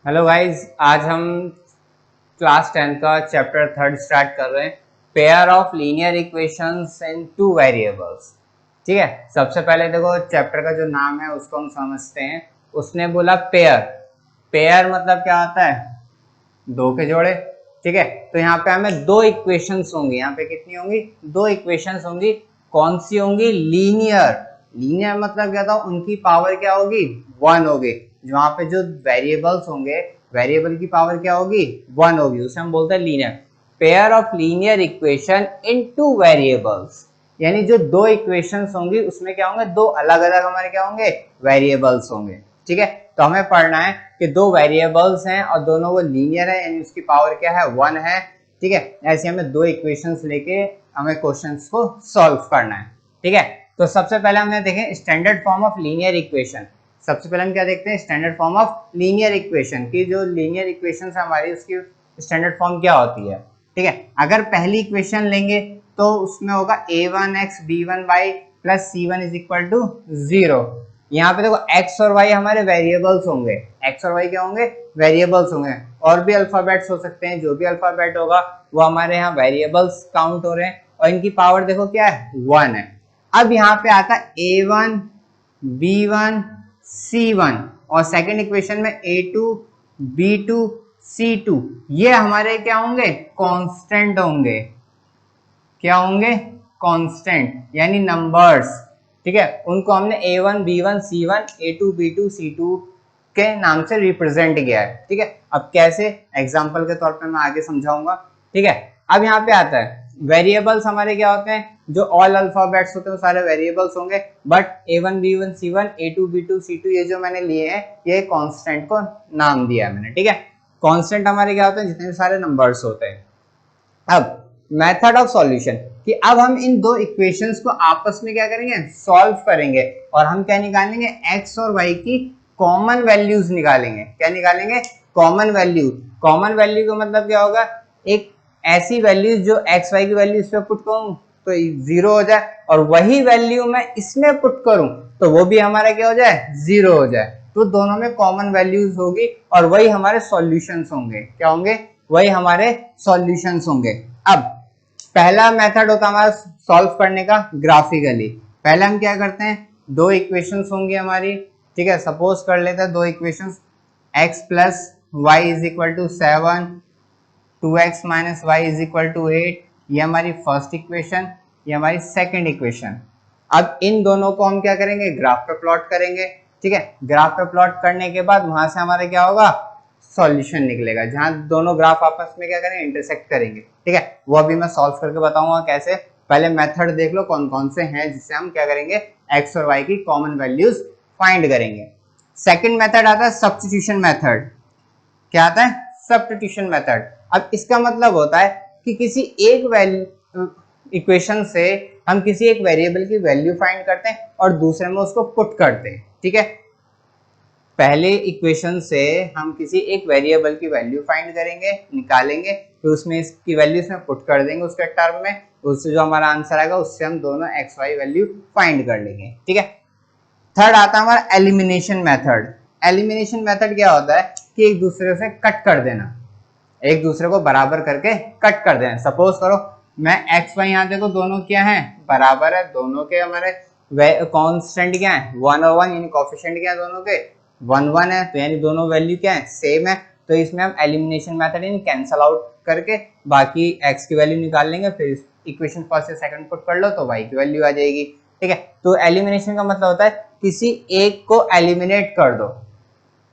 Hello guys, आज हम class 10 का चैप्टर 3 स्टार्ट कर रहे हैं। Pair of linear equations in two variables. ठीक है, सबसे पहले देखो चैप्टर का जो नाम है उसको हम समझते हैं। उसने बोला पेयर। पेयर मतलब क्या होता है? दो के जोड़े। ठीक है, तो यहाँ पे हमें दो इक्वेशंस होंगी। यहाँ पे कितनी होंगी? दो इक्वेशंस होंगी। कौन सी होंगी? लीनियर। लीनियर मतलब क्या था? उनकी पावर क्या होगी? 1 होगी। वहां पे जो वेरिएबल्स होंगे, वेरिएबल की पावर क्या होगी? 1 होगी। उसे हम बोलते हैं linear. Pair of linear equation in two variables, यानी जो दो इक्वेशंस होंगी उसमें क्या होंगे? दो अलग अलग हमारे क्या होंगे? वेरिएबल्स होंगे। ठीक है, तो हमें पढ़ना है कि दो वेरिएबल्स हैं और दोनों वो लीनियर है, यानी उसकी पावर क्या है? 1 है। ठीक है, ऐसे हमें दो इक्वेशंस लेके हमें क्वेश्चंस को सॉल्व करना है। ठीक है, तो सबसे पहले हमने देखें standard form of linear equation. सबसे पहले हम क्या देखते हैं? Standard form of linear equation की। जो लीनियर इक्वेशन है हमारी, उसकी स्टैंडर्ड फॉर्म क्या होती है? ठीक है, अगर पहली इक्वेशन लेंगे तो उसमें होगा a1x b1y plus c1 is equal to 0। यहाँ पे देखो x और y हमारे वेरिएबल्स होंगे। x और y क्या होंगे? वेरिएबल्स होंगे। और भी अल्फाबेट्स हो सकते हैं, जो भी अल्फाबेट होगा वो हमारे यहाँ वेरिएबल्स काउंट हो रहे हैं। और इनकी पावर देखो क्या है? 1 है। अब यहाँ पे आता है a1 b1 c1 और सेकंड इक्वेशन में a2 b2 c2। ये हमारे क्या होंगे? कांस्टेंट होंगे। क्या होंगे? कांस्टेंट, यानी नंबर्स। ठीक है, उनको हमने a1 b1 c1 a2 b2 c2 के नाम से रिप्रेजेंट किया है। ठीक है, अब कैसे? एग्जांपल के तौर पे मैं आगे समझाऊंगा। ठीक है, अब यहाँ पे आता है वेरिएबल्स हमारे क्या होते हैं? जो ऑल अल्फाबेट्स होते हैं वो सारे वेरिएबल्स होंगे। But a1 b1 c1 a2 b2 c2 ये जो मैंने लिए हैं, ये कांस्टेंट को नाम दिया है मैंने। ठीक है, कांस्टेंट हमारे क्या होते हैं? जितने सारे नंबर्स होते हैं। अब मेथड ऑफ सॉल्यूशन, कि अब हम इन दो इक्वेशंस को आपस में क्या करेंगे? सॉल्व करेंगे। और हम क्या निकालेंगे? x और y की कॉमन वैल्यूज निकालेंगे। क्या निकालेंगे? Common value. कॉमन वैल्यू का मतलब क्या होगा? एक ऐसी वैल्यू जो x y की वैल्यू इस पे पुट करूं तो 0 हो जाए, और वही वैल्यू मैं इसमें पुट करूं तो वो भी हमारा क्या हो जाए? 0 हो जाए। तो दोनों में कॉमन वैल्यूज होगी और वही हमारे सॉल्यूशंस होंगे। क्या होंगे? वही हमारे सॉल्यूशंस होंगे। अब पहला मेथड होता है हमारा सॉल्व करने का ग्राफिकली। पहले हम क्या करते हैं? दो इक्वेशंस होंगी हमारी। ठीक है, सपोज कर लेते हैं दो equations x plus Y is equal to 7, 2x minus Y is equal to 8। ये हमारी फर्स्ट इक्वेशन, ये हमारी सेकेंड इक्वेशन। अब इन दोनों को हम क्या करेंगे? ग्राफ पे प्लॉट करेंगे। ठीक है, ग्राफ पे प्लॉट करने के बाद वहां से हमारा क्या होगा? सॉल्यूशन निकलेगा, जहां दोनों ग्राफ आपस में क्या करेंगे? इंटरसेक्ट करेंगे। ठीक है, वो अभी मैं सॉल्व करके बताऊंगा कैसे। पहले मेथड देख लो कौन कौन से हैं जिससे हम क्या करेंगे? एक्स और वाई की कॉमन वैल्यूज फाइंड करेंगे। सेकंड मेथड आता है सब्स्टिट्यूशन मेथड। क्या आता है? Substitution method. अब इसका मतलब होता है कि किसी एक वैल्यू इक्वेशन से हम किसी एक वेरिएबल की वैल्यू फाइंड करते हैं और दूसरे में उसको पुट करते हैं। ठीक है, पहले इक्वेशन से हम किसी एक वेरिएबल की वैल्यू फाइंड करेंगे, निकालेंगे, फिर उसमें इसकी वैल्यू इसमें पुट कर देंगे उसके टर्म में। उससे जो हमारा आंसर आएगा उससे हम दोनों एक्स वाई वैल्यू फाइंड कर लेंगे। ठीक है, थर्ड आता है हमारा एलिमिनेशन मेथड। एलिमिनेशन मेथड क्या होता है? कि एक दूसरे से कट कर देना, एक दूसरे को बराबर करके कट कर देना। सपोज करो मैं एक्स वाई, यहाँ देखो दोनों क्या है? बराबर है। दोनों के हमारे कांस्टेंट क्या है? 1 और 1, यानी कोफिशिएंट क्या है दोनों के? 1 1 है, तो यानी दोनों वैल्यू क्या है? सेम है। तो इसमें हम एलिमिनेशन मेथड यानी कैंसल आउट करके बाकी x की वैल्यू निकाल लेंगे, फिर इक्वेशन फर्स्ट से सेकंड पुट कर लो तो y की वैल्यू आ जाएगी। ठीक है, तो एलिमिनेशन का मतलब होता है किसी एक को एलिमिनेट कर दो,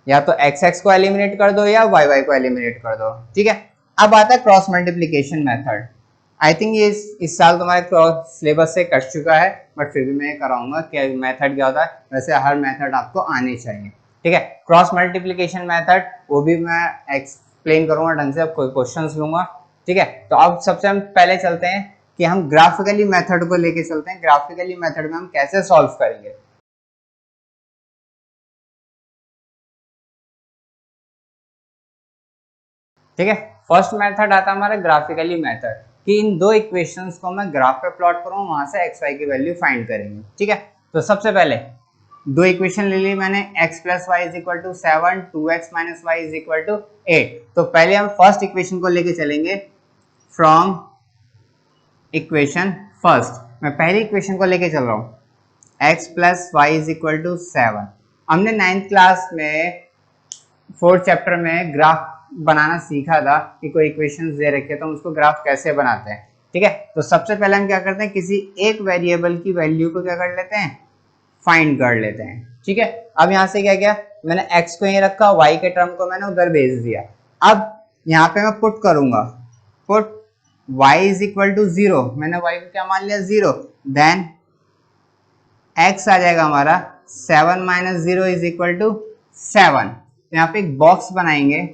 या तो एक्स एक्स को एलिमिनेट कर दो या वाई वाई को एलिमिनेट कर दो। ठीक है, अब आता है cross multiplication method. I think ये इस साल तुम्हारे क्रॉस सिलेबस से कट चुका है, बट फिर भी मैं कराऊंगा कि मेथड क्या होता है। वैसे हर मेथड आपको आने चाहिए। ठीक है, क्रॉस मल्टीप्लीकेशन मेथड वो भी मैं एक्सप्लेन करूंगा ढंग से, अब कोई क्वेश्चन लूंगा। ठीक है, तो अब सबसे हम पहले चलते हैं कि हम ग्राफिकली मेथड को लेके चलते हैं। ग्राफिकली मेथड में हम कैसे सॉल्व करेंगे। ठीक है, फर्स्ट मेथड आता है हमारा ग्राफिकली मेथड, कि इन दो इक्वेशंस को मैं ग्राफ पे प्लॉट करूं, वहां से एक्स वाई की वैल्यू फाइंड करेंगे। ठीक है, तो सबसे पहले दो इक्वेशन ले ली मैंने, x plus Y is equal to 7, 2x minus Y is equal to 8। तो पहले हम फर्स्ट इक्वेशन को लेके चलेंगे, फ्रॉम इक्वेशन फर्स्ट। मैं पहली इक्वेशन को लेके चल रहा हूँ, x plus Y is equal to 7। हमने 9th क्लास में 4th चैप्टर में ग्राफ बनाना सीखा था कि कोई इक्वेशंस दे रखे तो हम उसको ग्राफ कैसे बनाते हैं। ठीक है, तो सबसे पहले हम क्या करते हैं, किसी एक वेरिएबल की वैल्यू को क्या कर लेते हैं, फाइंड कर लेते हैं। ठीक है, अब यहाँ से क्या किया, मैंने x को यहीं रखा, y के टर्म को मैंने उधर भेज दिया। अब यहाँ पे मैं पुट करूंगा, put y is equal to 0, मैंने y को क्या मान लिया 0, देन x आ जाएगा हमारा 7 माइनस 0 इज इक्वल टू 7। यहाँ पे एक बॉक्स बनाएंगे,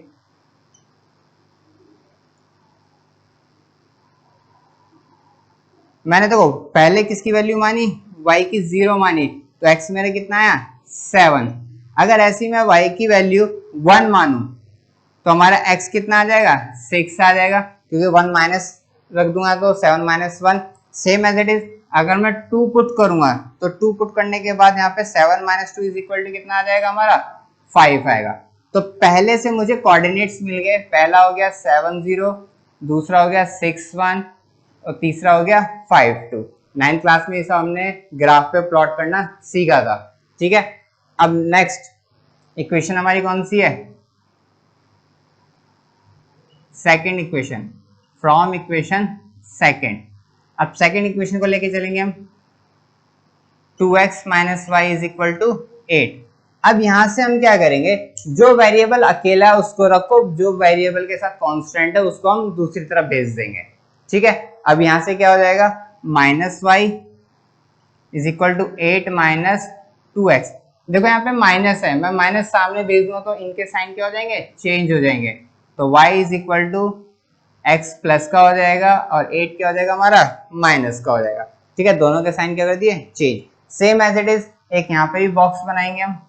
मैंने देखो पहले किसकी वैल्यू मानी, y की 0 मानी, तो x मेरा कितना आया 7। अगर ऐसी मैं y की वैल्यू 1 मानू तो हमारा x कितना आ जाएगा 6 आ जाएगा, क्योंकि 1 माइनस रख दूंगा तो 7 minus 1। Same as it is अगर मैं 2 पुट करूंगा तो 2 पुट करने के बाद यहाँ पे 7 माइनस 2 इज इक्वल टू कितना आ जाएगा हमारा 5 आएगा। तो पहले से मुझे कोऑर्डिनेट्स मिल गए, पहला हो गया 7 0, दूसरा हो गया 6 1 और तीसरा हो गया 5 2। 9th क्लास में इसे हमने ग्राफ पे प्लॉट करना सीखा था। ठीक है, अब नेक्स्ट इक्वेशन हमारी कौन सी है, second equation, from equation second. अब सेकेंड इक्वेशन को लेके चलेंगे हम, 2x minus Y is equal to 8। अब यहां से हम क्या करेंगे, जो वेरिएबल अकेला है उसको रखो, जो वेरिएबल के साथ कांस्टेंट है उसको हम दूसरी तरफ भेज देंगे। ठीक है, अब यहां से क्या हो जाएगा, minus Y is equal to 8 minus 2x। देखो यहाँ पे माइनस है, मैं माइनस सामने भेज दूंगा तो इनके साइन क्या हो जाएंगे, चेंज हो जाएंगे। तो y is equal to x plus का हो जाएगा और 8 क्या हो जाएगा हमारा माइनस का हो जाएगा। ठीक है, दोनों के साइन क्या कर दिए, change. Same as it is एक यहाँ पे भी बॉक्स बनाएंगे हम,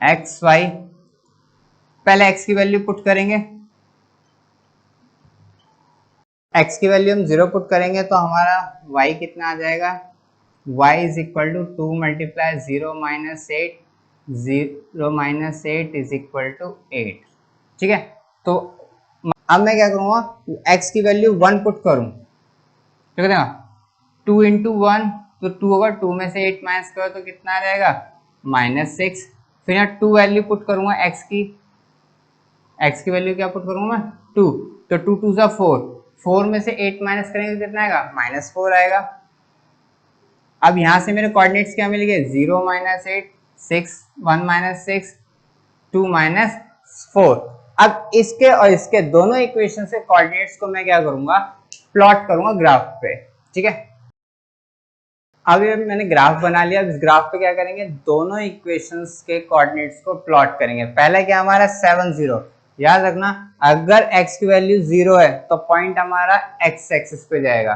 एक्स वाई, पहले x की वैल्यू पुट करेंगे, x की वैल्यू हम 0 पुट करेंगे तो हमारा y कितना आ जाएगा, y is equal to 2 multiply 0 minus 8, 0 minus 8 is equal to 8। ठीक है, तो अब मैं क्या करूंगा, x की वैल्यू 1 पुट करूं, ठीक है, 2 इंटू 1 तो 2 होगा, 2 में से 8 माइनस करो तो कितना आ जाएगा माइनस 6। फिर यहाँ 2 वैल्यू पुट करूंगा x की वैल्यू क्या पुट करूंगा मैं 2, तो 2 2 सा 4, 4 में से 8 माइनस करेंगे तो कितना आएगा माइनस 4 आएगा। अब यहाँ से मेरे कोऑर्डिनेट्स क्या मिल गए, 0 माइनस 8, 6 1 माइनस 6, 2 माइनस 4। अब इसके और इसके दोनों इक्वेशन से कोऑर्डिनेट्स को मैं क्या करूंगा, प्लॉट करूंगा ग्राफ पे। ठीक है, अब ये मैंने ग्राफ बना लिया, इस ग्राफ पे क्या करेंगे, दोनों इक्वेशंस के कोऑर्डिनेट्स को प्लॉट करेंगे। पहला क्या हमारा 7 0, याद रखना अगर x की वैल्यू 0 है तो पॉइंट हमारा x एक्सिस पे जाएगा,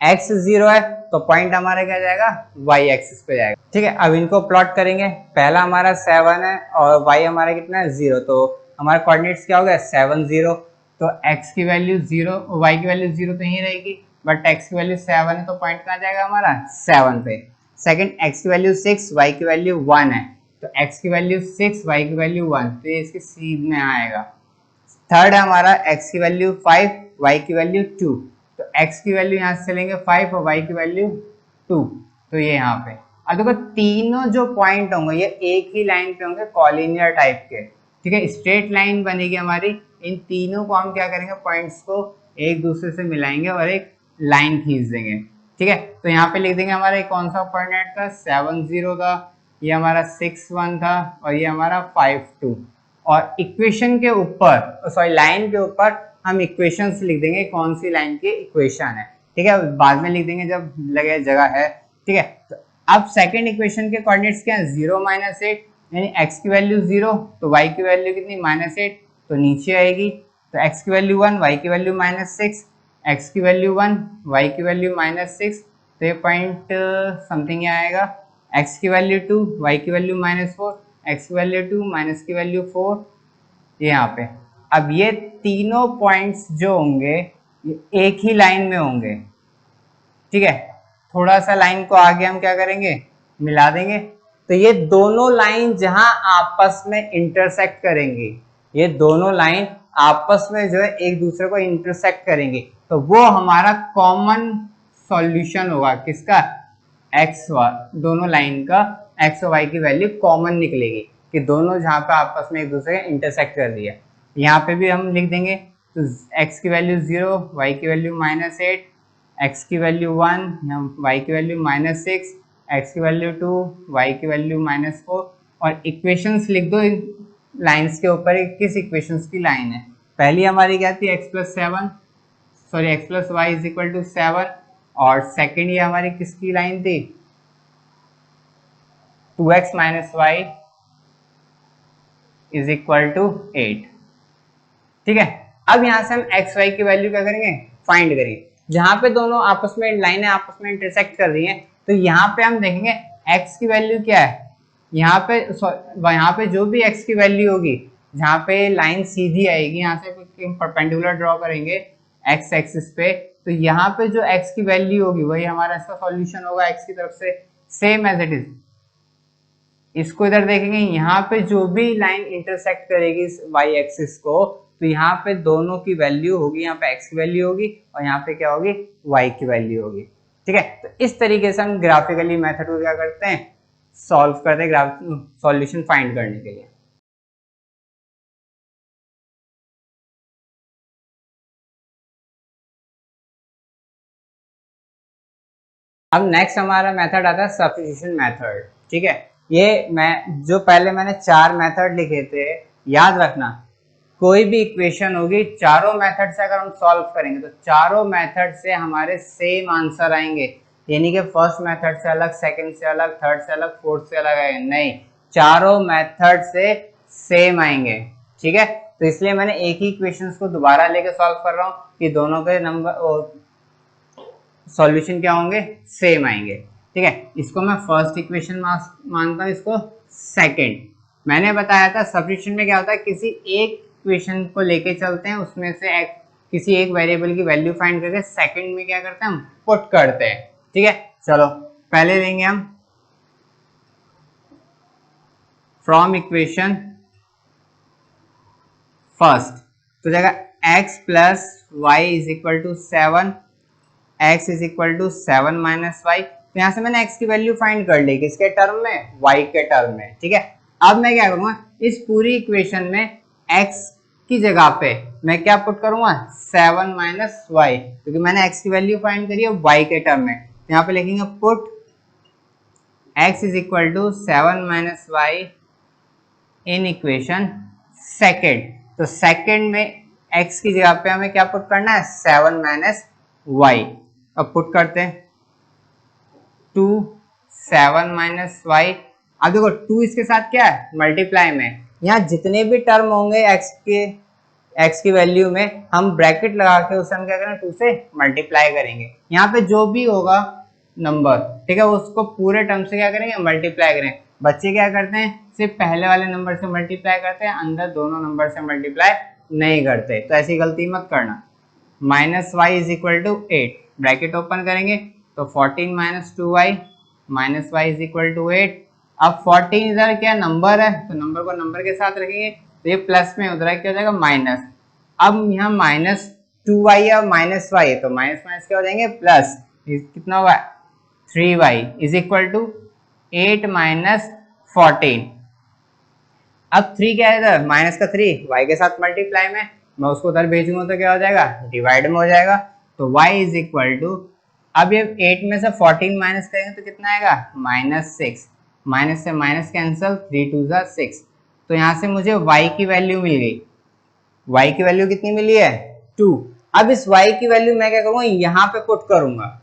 x 0 है तो पॉइंट हमारा क्या जाएगा y एक्सिस पे जाएगा। ठीक है, अब इनको प्लॉट करेंगे, पहला हमारा 7 है और y हमारा कितना है 0, तो हमारा कोऑर्डिनेट्स क्या हो गया 7 0, तो x की वैल्यू 0, y की वैल्यू 0 तो यही रहेगी, बट x की वैल्यू 7 है तो पॉइंट कहाँ जाएगा हमारा 7 पे। सेकंड x की वैल्यू 6, y की वैल्यू 1 है, तो x की वैल्यू 6, y की वैल्यू 1, तो ये इसके सीध में आएगा। थर्ड है हमारा x की वैल्यू 5, y की वैल्यू 2, तो x की वैल्यू यहाँ से चलेंगे 5 और y की वैल्यू 2, तो ये यहाँ पे। अब देखो तीनों जो पॉइंट होंगे ये एक ही लाइन पे होंगे, कॉलिनियर टाइप के। ठीक है, स्ट्रेट लाइन बनेगी हमारी, इन तीनों को हम क्या करेंगे, पॉइंट्स को एक दूसरे से मिलाएंगे और एक लाइन खींच देंगे। ठीक है, तो यहाँ पे लिख देंगे हमारा कौन सा कोऑर्डिनेट था 7 0 था, ये हमारा 6 1 था और ये हमारा 5 2। और इक्वेशन के ऊपर, सॉरी लाइन के ऊपर हम इक्वेशंस लिख देंगे, कौन सी लाइन की इक्वेशन है। ठीक है, बाद में लिख देंगे जब लगे जगह है। ठीक है, तो अब सेकंड इक्वेशन के कोऑर्डिनेट्स क्या है 0 माइनस 8, यानी x की वैल्यू 0 तो y की वैल्यू कितनी माइनस 8, तो नीचे आएगी, तो x की वैल्यू 1, y की वैल्यू माइनस 6, x की वैल्यू 1, y की वैल्यू माइनस 6, तो ये पॉइंट समथिंग आएगा, x की वैल्यू 2, y की वैल्यू माइनस 4, x की वैल्यू 2, माइनस की वैल्यू 4, ये यहाँ पे। अब ये तीनों पॉइंट्स जो होंगे ये एक ही लाइन में होंगे, ठीक है, थोड़ा सा लाइन को आगे हम क्या करेंगे, मिला देंगे। तो ये दोनों लाइन जहां आपस में इंटरसेक्ट करेंगी, ये दोनों लाइन आपस में जो है एक दूसरे को इंटरसेक्ट करेंगे, तो वो हमारा कॉमन सॉल्यूशन होगा किसका, एक्स वाई, दोनों लाइन का एक्स और वाई की वैल्यू कॉमन निकलेगी कि दोनों जहां पे आपस में एक दूसरे के इंटरसेक्ट कर रही है। यहाँ पे भी हम लिख देंगे, तो x की वैल्यू 0, y की वैल्यू -8, x की वैल्यू 1, y की वैल्यू -6, x की वैल्यू 2, y की वैल्यू -4, और इक्वेशंस लिख दो इन लाइंस के ऊपर, किस इक्वेशंस की लाइन है। पहली हमारी क्या थी, x plus Y is equal to 7, और सेकेंड ये हमारी किसकी लाइन थी, 2x minus Y is equal to 8। ठीक है, अब यहां से हम एक्स वाई की वैल्यू क्या करेंगे, फाइंड करेंगे। जहां पे दोनों आपस में लाइनें आपस में इंटरसेक्ट कर रही हैं, तो यहाँ पे हम देखेंगे एक्स की वैल्यू क्या है, यहाँ पे जो भी एक्स की वैल्यू होगी, जहाँ पे लाइन सीधी आएगी, यहाँ से परपेंडिकुलर ड्रॉ करेंगे एक्स एक्सिस पे, तो यहाँ पे जो एक्स की वैल्यू होगी वही हमारा इसका सॉल्यूशन होगा एक्स की तरफ से, सेम एज इट इज। इसको इधर देखेंगे, यहाँ पे जो भी लाइन इंटरसेक्ट करेगी वाई एक्सिस को, तो यहाँ पे दोनों की वैल्यू होगी, यहाँ पे एक्स की वैल्यू होगी और यहाँ पे क्या होगी, वाई की वैल्यू होगी। ठीक है, तो इस तरीके से हम ग्राफिकली मेथड को क्या करते हैं, सॉल्व करते हैं सॉल्यूशन फाइंड करने के लिए। अब नेक्स्ट हमारा मेथड आता है सब्स्टिट्यूशन मेथड। ठीक है, ये जो पहले मैंने 4 मेथड लिखे थे, याद रखना कोई भी इक्वेशन होगी, चारों मेथड से अगर हम सॉल्व करेंगे तो चारों मेथड से हमारे सेम आंसर आएंगे, यानी कि फर्स्ट मेथड से अलग, सेकंड से अलग, थर्ड से अलग, फोर्थ से अलग आएंगे, नहीं, चारों मेथड से सेम आएंगे। ठीक है, तो इसलिए मैंने एक ही इक्वेशन को दोबारा लेके सॉल्व कर रहा हूँ कि दोनों के नंबर सॉल्यूशन क्या होंगे, सेम आएंगे। ठीक है, इसको मैं फर्स्ट इक्वेशन मानता हूँ, इसको सेकंड। मैंने बताया था सब्स्टिट्यूशन में क्या होता है, किसी एक इक्वेशन को लेके चलते हैं, उसमें से किसी एक वेरिएबल की वैल्यू फाइंड करके सेकंड में क्या करते हैं, हम पुट करते हैं। ठीक है, चलो पहले लेंगे हम फ्रॉम इक्वेशन फर्स्ट, तो जगह x plus Y is equal to 7, x is equal to 7 minus y, तो यहाँ से मैंने x की वैल्यू फाइंड कर ली, किसके टर्म में, y के टर्म में। ठीक है, अब मैं क्या करूंगा, इस पूरी इक्वेशन में x की जगह पे मैं क्या पुट करूंगा, 7 माइनस वाई, क्योंकि मैंने x की वैल्यू फाइंड करी है y के टर्म में। यहाँ पे लिखेंगे put x is equal to 7 minus y in equation second, तो सेकेंड में x की जगह पे हमें क्या पुट करना है, 7 माइनस वाई। अब पुट करते हैं 2 7 माइनस वाई। अब देखो 2 इसके साथ क्या है, मल्टीप्लाई में, यहाँ जितने भी टर्म होंगे x की वैल्यू में, हम ब्रैकेट लगा के उसे हम क्या करें, 2 से मल्टीप्लाई करेंगे। यहाँ पे जो भी होगा नंबर, ठीक है, उसको पूरे टर्म से क्या करेंगे, मल्टीप्लाई करेंगे। बच्चे क्या करते हैं, सिर्फ पहले वाले नंबर से मल्टीप्लाई करते हैं, अंदर दोनों नंबर से मल्टीप्लाई नहीं करते, तो ऐसी गलती मत करना। Minus Y is equal to 8, bracket open करेंगे तो 14 minus 2y minus Y is equal to 8। अब 14 इधर क्या नंबर है, तो नंबर को नंबर के साथ रखेंगे, तो ये प्लस में उधर क्या हो जाएगा, माइनस। अब यहाँ माइनस 2y और माइनस वाई, तो माइनस माइनस क्या हो जाएंगे, प्लस, कितना होगा 3y is equal to 8 minus 14। अब 3 क्या है इधर, माइनस का 3 y के साथ मल्टीप्लाई में, मैं उसको उधर भेजूंगा तो क्या हो जाएगा, डिवाइड में हो जाएगा, तो y इज इक्वल टू, अब ये 8 में से 14 माइनस करेंगे तो कितना आएगा, -6, माइनस से माइनस कैंसिल, 3 2 6, तो यहाँ से मुझे y की वैल्यू मिल गई। y की वैल्यू कितनी मिली है, 2। अब इस y की वैल्यू मैं क्या करूंगा, यहाँ पे पुट करूंगा,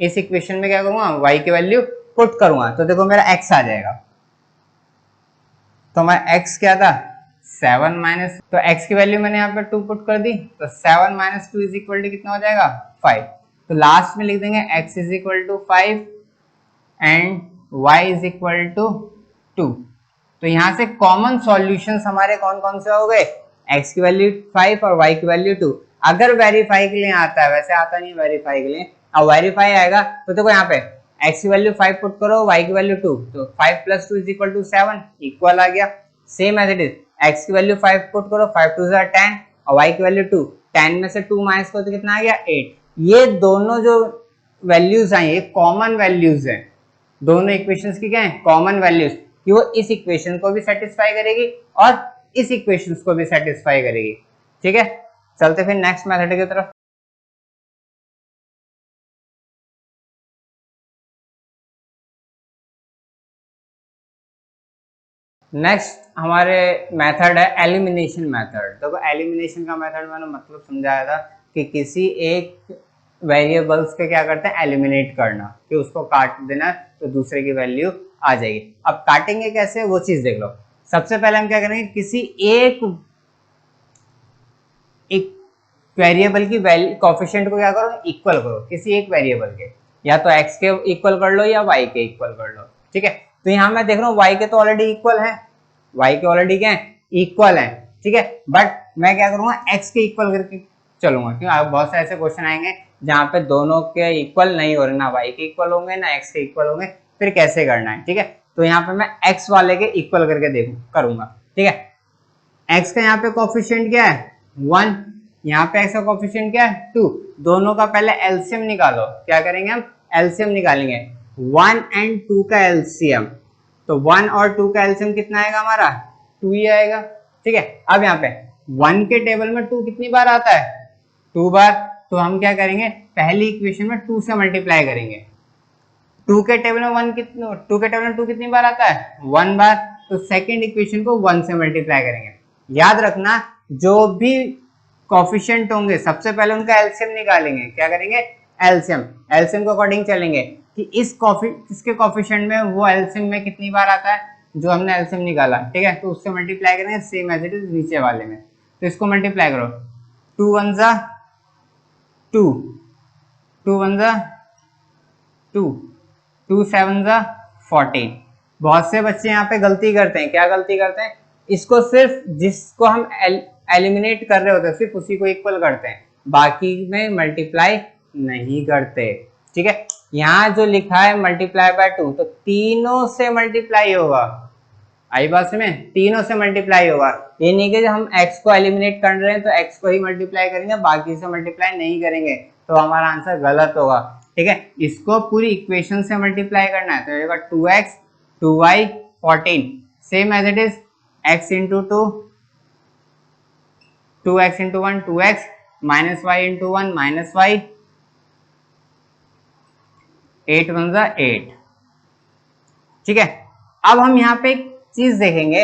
इस इक्वेशन में क्या करूंगा, y की वैल्यू पुट करूंगा, तो देखो मेरा x आ जाएगा। तो मैं x क्या था, 7 माइनस, तो x की वैल्यू मैंने यहाँ पे 2 पुट कर दी, तो 7 माइनस 2 इज इक्वल टू कितना हो जाएगा, 5। तो लास्ट में लिख देंगे x is equal to 5 and y is equal to 2। तो यहाँ से कॉमन सॉल्यूशंस हमारे कौन कौन से हो गए, x की वैल्यू 5 और y की वैल्यू 2। अगर वेरीफाई के लिए आता है, वैसे आता नहीं वेरीफाई के लिए, अब वेरीफाई आएगा तो देखो यहाँ पे x की वैल्यू 5 पुट करो, y की वैल्यू 2, तो 5 + 2 = 7 इक्वल आ गया। Same as it is x की वैल्यू 5 पुट करो, 5 2 = 10 और y की वैल्यू 2, 10 में से 2 माइनस करो तो कितना आ गया 8। ये दोनों जो वैल्यूज आई ये कॉमन वैल्यूज हैं, दोनों इक्वेशंस की क्या है कॉमन वैल्यूज, कि वो इस इक्वेशन को भी सेटिस्फाई करेगी और इस इक्वेशंस को भी सेटिस्फाई करेगी। ठीक है, चलते फिर नेक्स्ट मेथड की तरफ। नेक्स्ट हमारे मेथड है एलिमिनेशन मेथड। देखो एलिमिनेशन का मेथड मैंने मतलब समझाया था कि किसी एक वेरिएबल्स के क्या करते हैं एलिमिनेट करना, कि उसको काट देना तो दूसरे की वैल्यू आ जाएगी। अब काटेंगे कैसे वो चीज देख लो। सबसे पहले हम क्या करेंगे, किसी एक वेरिएबल की वैल्यू कोफिशिएंट को क्या करो इक्वल करो, किसी एक वेरिएबल के, या तो x के इक्वल कर लो या y के इक्वल कर लो। ठीक है, तो यहाँ मैं देख रहा हूँ y के तो ऑलरेडी इक्वल है, y के ऑलरेडी क्या है इक्वल है। ठीक है, बट मैं क्या करूंगा x के इक्वल करके चलूंगा, क्योंकि बहुत से ऐसे क्वेश्चन आएंगे जहाँ पे दोनों के इक्वल नहीं हो रहे, ना y के इक्वल होंगे ना x के इक्वल होंगे, फिर कैसे करना है। ठीक है, तो यहाँ पे मैं x वाले के इक्वल करके करूंगा। ठीक है, x का यहाँ पे कोफिशिएंट क्या है 1, यहाँ पे x का कोफिशिएंट क्या है 2, दोनों का पहले एलसीएम निकालो। क्या करेंगे हम एलसीएम निकालेंगे, 1 और 2 का एलसीएम, तो 1 और 2 का एलसीएम कितना आएगा हमारा 2 ही आएगा। ठीक है, अब यहाँ पे 1 के टेबल में 2 कितनी बार आता है 2 बार, तो हम क्या करेंगे पहली इक्वेशन में 2 से मल्टीप्लाई करेंगे। 2 के टेबल में 1 कितने, 2 के टेबल में 2 कितनी बार आता है 1 बार, तो सेकंड इक्वेशन को 1 से मल्टीप्लाई करेंगे। याद रखना जो भी कोफिशिएंट होंगे सबसे पहले उनका एलसीएम निकालेंगे। क्या करेंगे एलसीएम, एलसीएम के अकॉर्डिंग चलेंगे कि इसके कोफिशिएंट में वो एलसीएम में कितनी बार आता है जो हमने एलसीएम निकाला। ठीक है, तो उससे मल्टीप्लाई करेंगे सेम एज इट इज नीचे वाले में, तो इसको मल्टीप्लाई करो 2 1 जा 2, 2 1 जा 2, 2 7 जा 14। बहुत से बच्चे यहाँ पे गलती करते हैं, क्या गलती करते हैं, इसको सिर्फ जिसको हम एलिमिनेट कर रहे होते हैं सिर्फ उसी को इक्वल करते हैं, बाकी में मल्टीप्लाई नहीं करते। ठीक है, यहाँ जो लिखा है मल्टीप्लाई बाय 2, तो तीनों से मल्टीप्लाई होगा। आई बात में तीनों से मल्टीप्लाई होगा, ये नहीं कि हम x को एलिमिनेट कर रहे हैं तो x को ही मल्टीप्लाई करेंगे बाकी से मल्टीप्लाई नहीं करेंगे, तो हमारा आंसर गलत होगा। ठीक है, इसको पूरी इक्वेशन से मल्टीप्लाई करना है, तो ये 2x 2y 14, same as it is x into 2, 2x into 1 2x, minus y into 1 minus y, 8 1 जा 8। ठीक है, अब हम यहाँ पे एक चीज देखेंगे,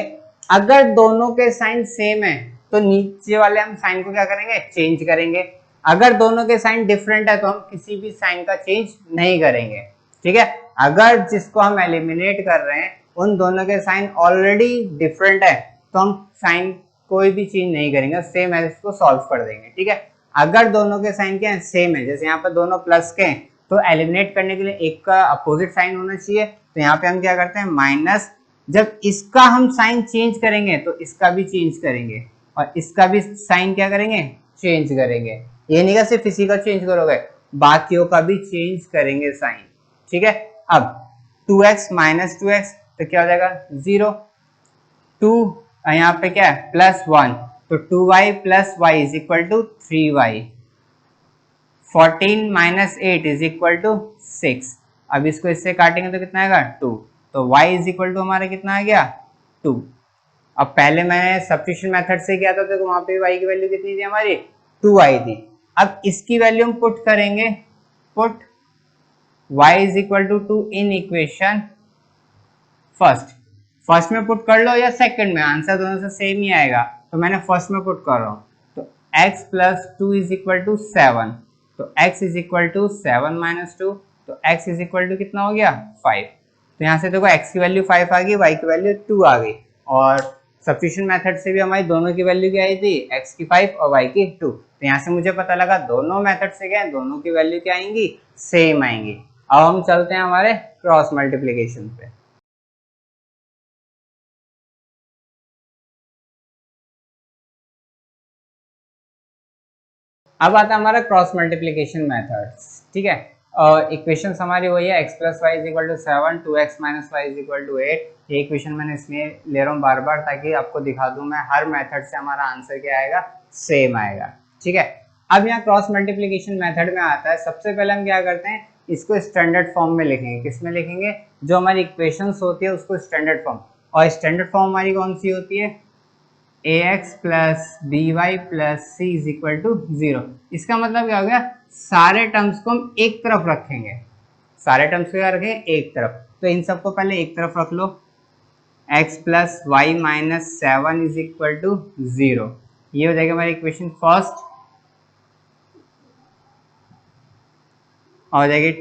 अगर दोनों के साइन सेम है तो नीचे वाले हम साइन को क्या करेंगे चेंज करेंगे, अगर दोनों के साइन डिफरेंट है तो हम किसी भी साइन का चेंज नहीं करेंगे। ठीक है, अगर जिसको हम एलिमिनेट कर रहे हैं उन दोनों के साइन ऑलरेडी डिफरेंट है तो हम साइन कोई भी चेंज नहीं करेंगे, सेम है इसको सॉल्व कर देंगे। ठीक है, अगर दोनों के साइन क्या है सेम है, जैसे यहाँ पर दोनों प्लस के हैं तो एलिमिनेट करने के लिए एक का अपोजिट साइन होना चाहिए, तो यहाँ पे हम क्या करते हैं माइनस, जब इसका हम साइन चेंज करेंगे तो इसका भी चेंज करेंगे और इसका भी साइन क्या करेंगे चेंज करेंगे। ये नहीं कि सिर्फ इसी का चेंज करोगे, बाकियों का भी चेंज करेंगे साइन। ठीक है, अब 2x माइनस 2x तो क्या हो जाएगा 0, 2 यहाँ पे क्या है प्लस 1, तो 2y plus y is equal to 3y, 14 minus 8 is equal to 6। अब इसको इससे काटेंगे तो कितना आएगा 2, तो y इज इक्वल टू हमारा कितना आ गया 2। अब पहले मैंने सब्स्टिट्यूशन मेथड से किया था तो वहां पे y की वैल्यू कितनी थी हमारी 2 आई थी। अब इसकी वैल्यू हम पुट करेंगे, put y is equal to 2 in equation first में पुट कर लो या सेकंड में, आंसर दोनों से सेम ही आएगा, तो मैंने फर्स्ट में पुट कर रहा हूँ, तो x plus 2 is equal to 7, तो x is equal to 7 minus 2, तो x इज इक्वल टू कितना हो गया 5। तो यहाँ से देखो x की वैल्यू 5 आ गई, y की वैल्यू 2 आ गई, और सब्स्टिट्यूशन मेथड से भी हमारी दोनों की वैल्यू क्या आई थी x की 5 और y की 2, तो यहाँ से मुझे पता लगा दोनों मेथड से क्या है दोनों की वैल्यू क्या आएंगी सेम आएंगी। अब हम चलते हैं हमारे क्रॉस मल्टीप्लीकेशन पे। अब आता है हमारा क्रॉस मल्टीप्लीकेशन मेथड्स। ठीक है, इक्वेशन हमारी वही है, x plus Y is equal to 7, 2x minus Y is equal to 8। ये इक्वेशन मैंने इसलिए ले रहा हूँ बार बार ताकि आपको दिखा दूं मैं हर मेथड से हमारा आंसर क्या आएगा, सेम आएगा। ठीक है, अब यहाँ क्रॉस मल्टीप्लीकेशन मेथड में आता है, सबसे पहले हम क्या करते हैं, इसको स्टैंडर्ड फॉर्म में लिखेंगे। किस में लिखेंगे, जो हमारी इक्वेशंस होती है उसको स्टैंडर्ड फॉर्म, और स्टैंडर्ड फॉर्म हमारी कौन सी होती है, ax plus b y plus c is equal to 0। इसका मतलब क्या हो गया, सारे टर्म्स को हम एक तरफ रखेंगे, सारे टर्म्स को क्या रखेंगे, एक तरफ। तो इन सबको पहले एक तरफ रख लो, x plus y minus 7 is equal to 0। ये हो जाएगा हमारी इक्वेशन फर्स्ट, और हो जाएगी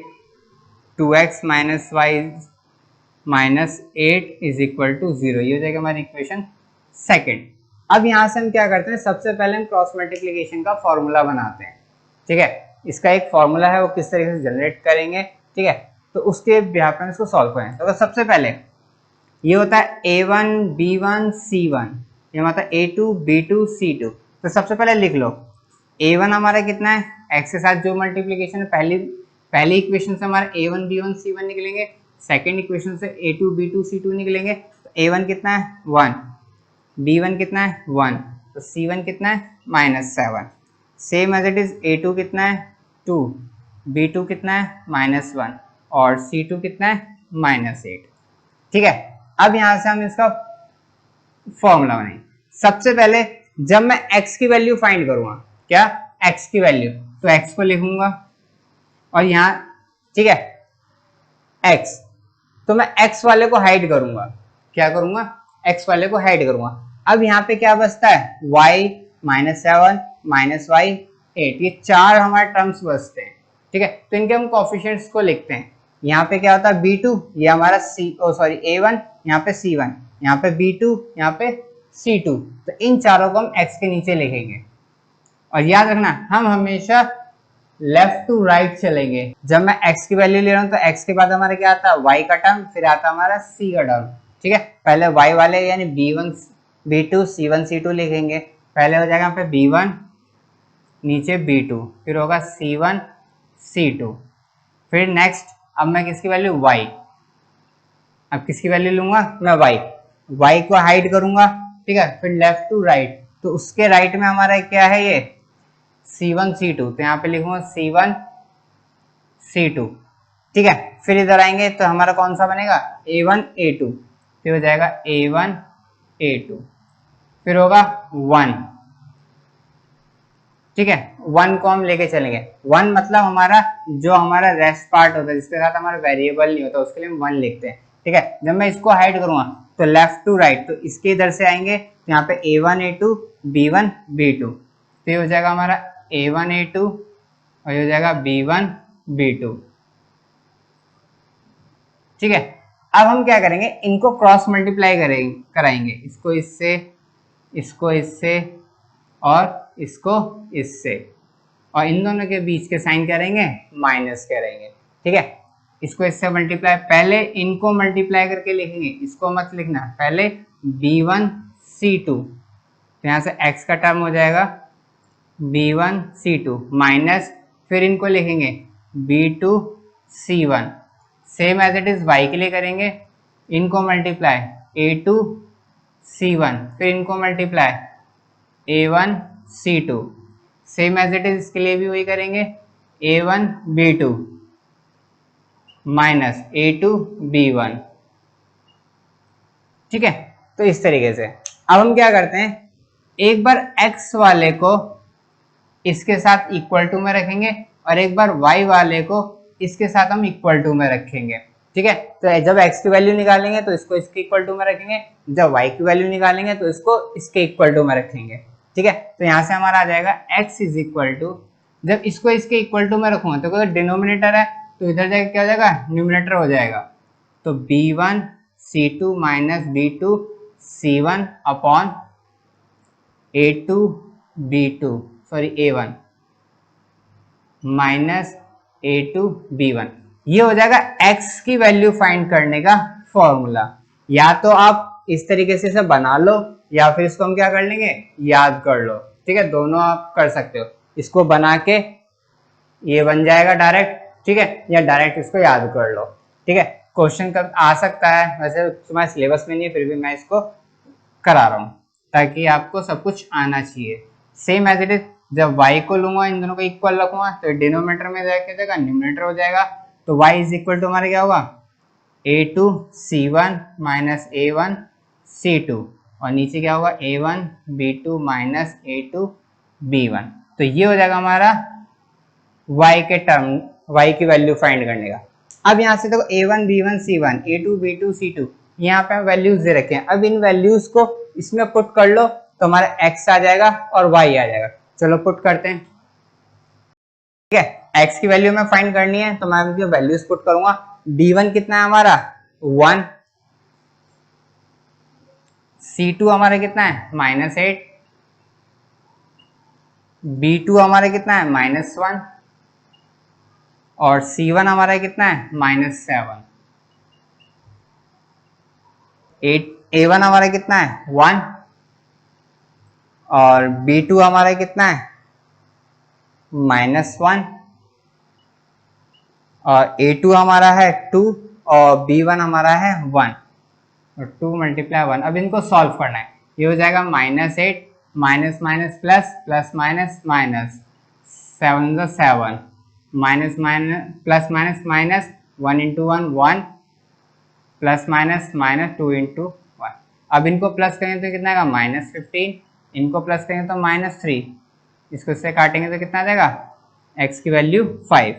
2x minus y minus 8 is equal to 0। ये हो जाएगा हमारी इक्वेशन सेकेंड। अब यहाँ से हम क्या करते हैं, सबसे पहले हम क्रॉस मल्टीप्लिकेशन का फॉर्मूला बनाते हैं। ठीक है, इसका एक फॉर्मूला है, वो किस तरीके से जनरेट करेंगे। ठीक है, तो उसके बिहार पर इसको सॉल्व करें। तो सबसे पहले ये होता है a1 b1 c1, ये होता है a2 b2 c2। तो सबसे पहले लिख लो, a1 हमारा कितना है, x के साथ जो मल्टीप्लिकेशन है, पहली इक्वेशन से हमारा a1 b1 c1 निकलेंगे, सेकेंड इक्वेशन से a2 b2 c2 निकलेंगे। तो a1 कितना है 1, b1 कितना है 1, तो c1 कितना है -7। Same as it is a2 कितना है 2, b2 कितना है -1 और c2 कितना है -8। ठीक है, अब यहां से हम इसका फॉर्मूला बनाएंगे। सबसे पहले जब मैं x की वैल्यू फाइंड करूंगा, क्या x की वैल्यू, तो x को लिखूंगा और यहाँ, ठीक है x, तो मैं x वाले को हाइड करूंगा, क्या करूंगा, x वाले को हाइड करूंगा। अब यहाँ पे क्या बचता है, y -7 -y 8, ये चार हमारे टर्म्स बचते हैं। ठीक है, तो इनके हम कोफिशिएंट्स को लिखते हैं। यहाँ पे क्या होता है b2, ये हमारा a1, यहाँ पे c1, यहाँ पे b2, यहाँ पे c2। तो इन चारों को हम x के नीचे लिखेंगे। और याद रखना, हम हमेशा लेफ्ट टू राइट चलेंगे। जब मैं x की वैल्यू ले रहा हूँ तो x के बाद हमारा क्या आता है, y का टर्म, फिर आता है हमारा c का टर्म। ठीक है, पहले y वाले यानी b1 b2 c1 c2 लिखेंगे। पहले हो जाएगा यहाँ पे b1, नीचे b2, फिर होगा c1 c2, फिर नेक्स्ट अब मैं किसकी वैल्यू y, अब किसकी वैल्यू लूंगा मैं y को हाइड करूंगा। ठीक है, फिर लेफ्ट टू राइट, तो उसके राइट में हमारा क्या है, ये c1 c2, तो यहाँ पे लिखूंगा c1 c2। ठीक है, फिर इधर आएंगे तो हमारा कौन सा बनेगा, a1 a2, फिर हो जाएगा a1 a2, फिर होगा 1। ठीक है, 1 को हम लेके चलेंगे। 1 मतलब हमारा जो हमारा रेस्ट पार्ट होता है, जिसके साथ हमारा वेरिएबल नहीं होता, उसके लिए हम 1 लिखते हैं। ठीक है, जब मैं इसको हाइड करूंगा तो लेफ्ट टू राइट, तो इसके इधर से आएंगे तो यहाँ पे a1 a2 b1 b2, तो ये हो जाएगा हमारा a1 a2 और ये हो जाएगा b1 b2। ठीक है, अब हम क्या करेंगे, इनको क्रॉस मल्टीप्लाई कराएंगे, इसको इससे, इसको इससे और इसको इससे, और इन दोनों के बीच के साइन करेंगे माइनस करेंगे। ठीक है, इसको इससे मल्टीप्लाई, पहले इनको मल्टीप्लाई करके लिखेंगे, इसको मत लिखना, पहले b1 c2, तो यहाँ से x का टर्म हो जाएगा b1 c2 माइनस, फिर इनको लिखेंगे b2 c1, same as it is y के लिए करेंगे, इनको मल्टीप्लाई a2 c1, फिर इनको multiply a1 c2, same as it is इसके लिए भी वही करेंगे, a1 b2 minus a2 b1। ठीक है, तो इस तरीके से अब हम क्या करते हैं, एक बार x वाले को इसके साथ इक्वल टू में रखेंगे और एक बार y वाले को इसके साथ हम इक्वल टू में रखेंगे। ठीक है, तो जब x की वैल्यू निकालेंगे तो इसको इसके इक्वल टू में रखेंगे, जब y की वैल्यू निकालेंगे तो इसको इसके इक्वल टू में रखेंगे। ठीक है, तो यहाँ से हमारा आ जाएगा x इज इक्वल टू, जब इसको इसके इक्वल टू में रखूंगा तो अगर डिनोमिनेटर है तो इधर जाके क्या हो जाएगा, न्यूमिनेटर हो जाएगा, तो b1 c2 minus b2 c1 upon a2 b2 sorry a1 minus a2 b1। ये हो जाएगा x की वैल्यू फाइंड करने का फॉर्मूला। या तो आप इस तरीके से इसे बना लो या फिर इसको हम क्या कर लेंगे, याद कर लो। ठीक है, दोनों आप कर सकते हो, इसको बना के ये बन जाएगा डायरेक्ट। ठीक है, या डायरेक्ट इसको याद कर लो। ठीक है, क्वेश्चन कब आ सकता है, वैसे तुम्हारे सिलेबस में नहीं है, फिर भी मैं इसको करा रहा हूँ ताकि आपको सब कुछ आना चाहिए। सेम एज इट इज, जब y को लूंगा, इन दोनों को इक्वल रखूंगा, तो डिनोमिनेटर में जाएगा न्यूमिनेटर हो जाएगा। तो y इज इक्वल टू हमारा क्या होगा, a2 c1 minus a1 c2, और नीचे क्या होगा a1 b2 minus a2 b1। तो ये हो जाएगा हमारा y के टर्म, y की वैल्यू फाइंड करने का। अब यहाँ से देखो a1 b1 c1 a2 b2 c2, यहाँ पे वैल्यूज दे रखे हैं। अब इन वैल्यूज को इसमें पुट कर लो तो हमारा x आ जाएगा और y आ जाएगा। चलो पुट करते हैं। ठीक है, x की वैल्यू में फाइंड करनी है तो मैं जो वैल्यूज पुट करूंगा, b1 कितना है हमारा 1, c2 हमारा कितना है -8, b2 हमारा कितना है -1, और c1 हमारा कितना है -7। a1 हमारा कितना है 1, और b2 हमारा कितना है -1, और a2 हमारा है 2, और b1 हमारा है 1, और 2 × 1। अब इनको सॉल्व करना है। ये हो जाएगा -8 minus minus plus plus minus minus 7 7 minus minus plus minus minus 1 × 1 1 plus minus minus 2 × 1। अब इनको प्लस करेंगे तो कितना आएगा -15, इनको प्लस करेंगे तो -3, इसको इससे काटेंगे तो कितना आ जाएगा x की वैल्यू 5।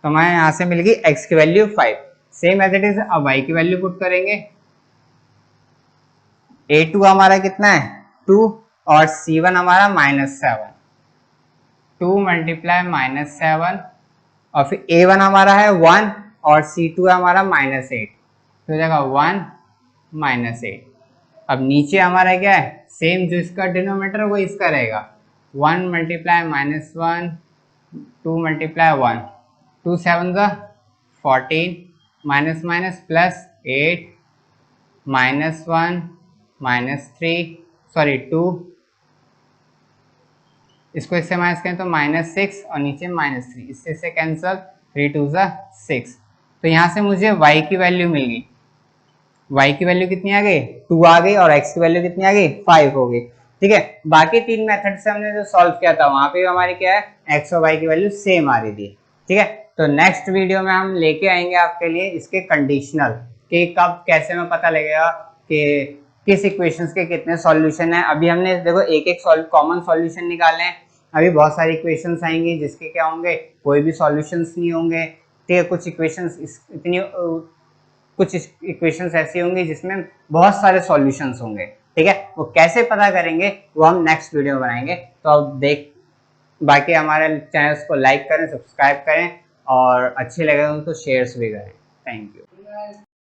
तो हमें यहाँ से मिल गई x की value 5। Same as it is, अब y की वैल्यू पुट करेंगे। a2 हमारा कितना है 2, और c1 हमारा -7, 2 × -7, और फिर a1 हमारा है 1, और c2 है हमारा -8, तो हो जाएगा 1 -8। अब नीचे हमारा क्या है, सेम जो इसका डिनोमिनेटर है वो इसका रहेगा, 1 × -1 2 × 1, 2 7 14 माइनस माइनस प्लस 8 -1 -3 सॉरी 2, इसको इससे माइनस करें तो -6, और नीचे -3, इससे कैंसल, 3 2 6। तो यहाँ से मुझे y की वैल्यू मिल गई। y की वैल्यू कितनी आ गई 2 आ गई, और x की वैल्यू कितनी आ गई 5 हो गई। ठीक है, बाकी 3 मेथड से हमने जो सॉल्व किया था वहां पे हमारी क्या है x और y की वैल्यू सेम आ रही थी। ठीक है, तो नेक्स्ट वीडियो में हम लेके आएंगे आपके लिए इसके कंडीशनल, कि कब कैसे में पता लगेगा कि किस इक्वेशंस के कितने सॉल्यूशन है। अभी हमने देखो एक एक कॉमन सॉल्यूशन निकाले हैं, अभी बहुत सारी इक्वेशंस आएंगी जिसके क्या होंगे कोई भी सॉल्यूशंस नहीं होंगे। ठीक है, कुछ इक्वेशंस इतनी कुछ इक्वेशंस ऐसी होंगी जिसमें बहुत सारे सॉल्यूशंस होंगे। ठीक है, वो कैसे पता करेंगे वो हम नेक्स्ट वीडियो बनाएंगे। तो अब बाकी हमारे चैनल्स को लाइक करें, सब्सक्राइब करें, और अच्छे लगे तो शेयर्स भी करें। Thank you.